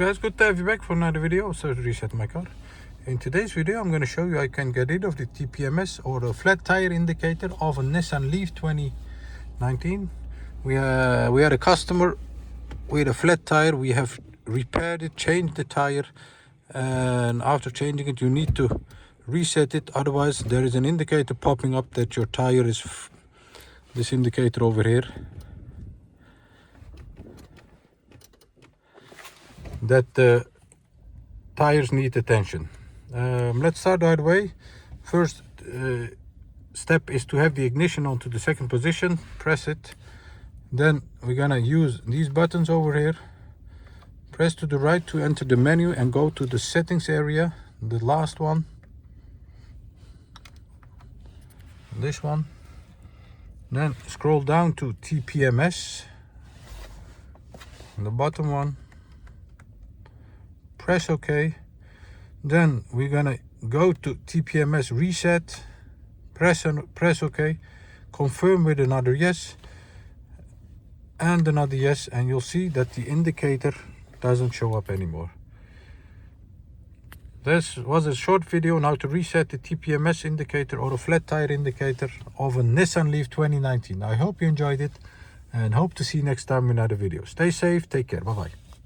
Guys, good to have you back for another video. So to reset my car. In today's video, I'm going to show you I can get rid of the TPMS or the flat tire indicator of a Nissan Leaf 2019. We had a customer with a flat tire. We have repaired it, changed the tire, and after changing it, you need to reset it. Otherwise, there is an indicator popping up that your tire is this indicator over here. That the tires need attention. Let's start right away. First step is to have the ignition onto the second position. Press it. Then we're gonna use these buttons over here. Press to the right to enter the menu and go to the settings area, the last one, this one. Then scroll down to TPMS, the bottom one. Press OK. Then we're gonna go to TPMS reset. Press OK. Confirm with another yes and another yes, and you'll see that the indicator doesn't show up anymore. This was a short video on how to reset the TPMS indicator or a flat tire indicator of a Nissan Leaf 2019. I hope you enjoyed it and hope to see you next time in another video. Stay safe, take care, bye bye.